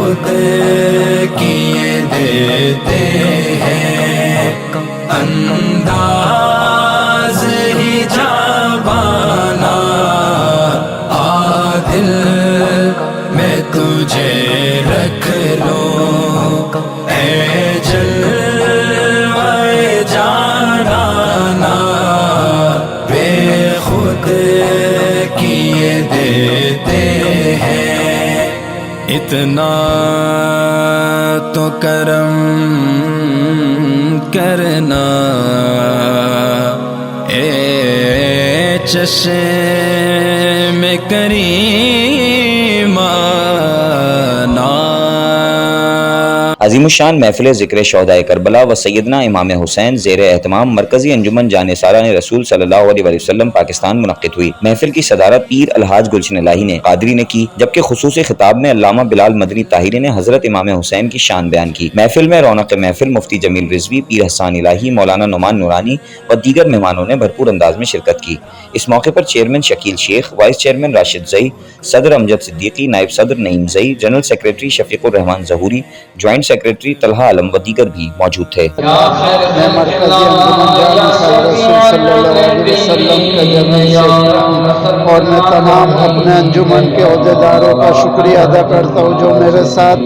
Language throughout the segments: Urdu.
خود کیے دیتے ہیں، انداز ہی جاوانا عادل میں تجھے رکھ لوں، اے جلوے جانانا بے خود کیے دیتے ہیں۔ اتنا تو کرم کرنا اے چشم کریمانہ۔ عظیم الشان محفل ذکر شہدائے کربلا و سیدنا امام حسین زیر اہتمام مرکزی انجمن جانثاران رسول صلی اللہ علیہ وسلم پاکستان منعقد ہوئی۔ محفل کی صدارت پیر الحاج گلشن الہی نے قادری نے کی، جبکہ خصوصی خطاب میں علامہ بلال مدنی طاہری نے حضرت امام حسین کی شان بیان کی۔ محفل میں رونق محفل مفتی جمیل رضوی، پیر حسان الہی، مولانا نعمان نورانی و دیگر مہمانوں نے بھرپور انداز میں شرکت کی۔ اس موقع پر چیئرمین شکیل شیخ، وائس چیئرمین راشد زئی، صدر امجد صدیقی، نائب صدر نعیم زئی، جنرل سیکریٹری شفیق الرحمان ظہوری، جوائنٹ سیکریٹری طلحہ علم و دیگر بھی موجود تھے۔ میں مرکزی انجمن جانثار رسول صلی اللہ علیہ وسلم کا جنرل سیکریٹری اور میں تمام اپنے انجمن کے عہدیداروں کا شکریہ ادا کرتا ہوں جو میرے ساتھ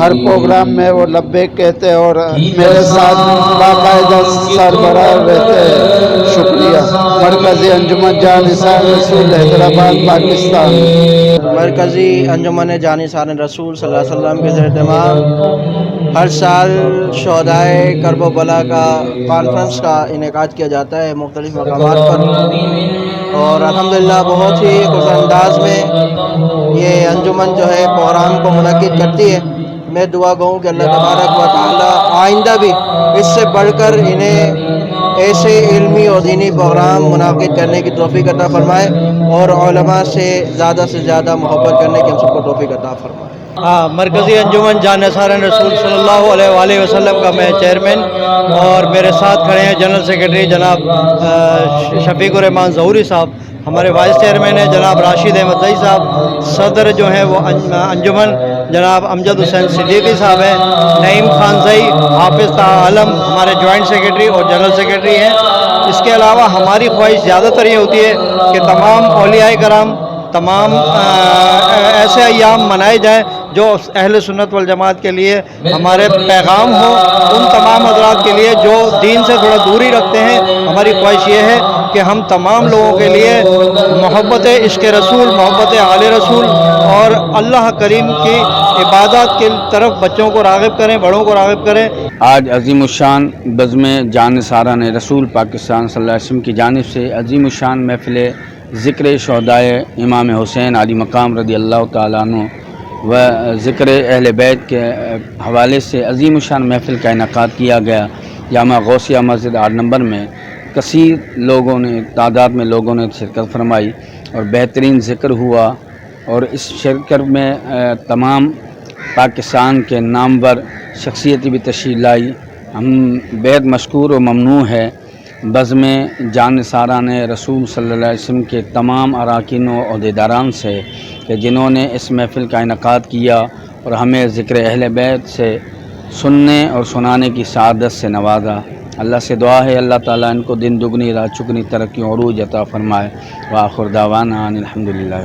ہر پروگرام میں وہ لبیک کہتے ہیں اور میرے ساتھ باقاعدہ سربراہ رہتے ہیں۔ شکریہ۔ مرکزی انجمن جانثار رسول حیدرآباد پاکستان۔ مرکزی انجمن جانثار رسول صلی اللہ علیہ وسلم کے زیر اہتمام ہر سال شہدائے کرب و بلا کا کانفرنس کا انعقاد کیا جاتا ہے مختلف مقامات پر، اور الحمدللہ بہت ہی خوش انداز میں یہ انجمن جو ہے پروگرام کو منعقد کرتی ہے۔ میں دعا گو ہوں کہ اللہ تبارک و تعالی آئندہ بھی اس سے بڑھ کر انہیں ایسے علمی اور دینی پروگرام منعقد کرنے کی توفیق عطا فرمائے اور علماء سے زیادہ محبت کرنے کی ہم سب کو توفیق عطا فرمائے۔ مرکزی انجمن جانثاران رسول صلی اللہ علیہ وآلہ وسلم کا میں چیئرمین، اور میرے ساتھ کھڑے ہیں جنرل سیکریٹری جناب شفیق الرحمان ظہوری صاحب، ہمارے وائس چیئرمین ہیں جناب راشد احمد زئی صاحب، صدر جو ہیں وہ انجمن جناب امجد حسین صدیقی صاحب ہیں، نعیم خان زئی، حافظ طه علم ہمارے جوائنٹ سیکریٹری اور جنرل سیکریٹری ہیں۔ اس کے علاوہ ہماری خواہش زیادہ تر یہ ہوتی ہے کہ تمام اولیاء کرام، تمام ایسے ایام منائے جائیں جو اہل سنت والجماعت کے لیے ہمارے پیغام ہوں، ان تمام حضرات کے لیے جو دین سے تھوڑا دوری رکھتے ہیں۔ ہماری خواہش یہ ہے کہ ہم تمام لوگوں کے لیے محبت عشق رسول، محبت آل رسول اور اللہ کریم کی عبادات کی طرف بچوں کو راغب کریں، بڑوں کو راغب کریں۔ آج عظیم الشان بزم جانثاران رسول پاکستان صلی اللہ علیہ وسلم کی جانب سے عظیم الشان محفل ذکر شہدائے امام حسین علی مقام رضی اللہ تعالیٰ عنہ و ذکر اہل بیت کے حوالے سے عظیم الشان محفل کا انعقاد کیا گیا جامع غوثیہ مسجد 8 نمبر میں۔ کثیر لوگوں نے، تعداد میں لوگوں نے شرکت فرمائی اور بہترین ذکر ہوا، اور اس شرکت میں تمام پاکستان کے نامور شخصیتی بھی تشریف لائی۔ ہم بہت مشکور و ممنون ہے بزم جانثاران رسول صلی اللہ علیہ وسلم کے تمام اراکین و عہدیداران سے کہ جنہوں نے اس محفل کا انعقاد کیا اور ہمیں ذکر اہل بیت سے سننے اور سنانے کی سعادت سے نوازا۔ اللہ سے دعا ہے اللہ تعالیٰ ان کو دن دگنی رات چگنی ترقی و عروج عطا فرمائے۔ وآخر دعوانا ان الحمدللہ۔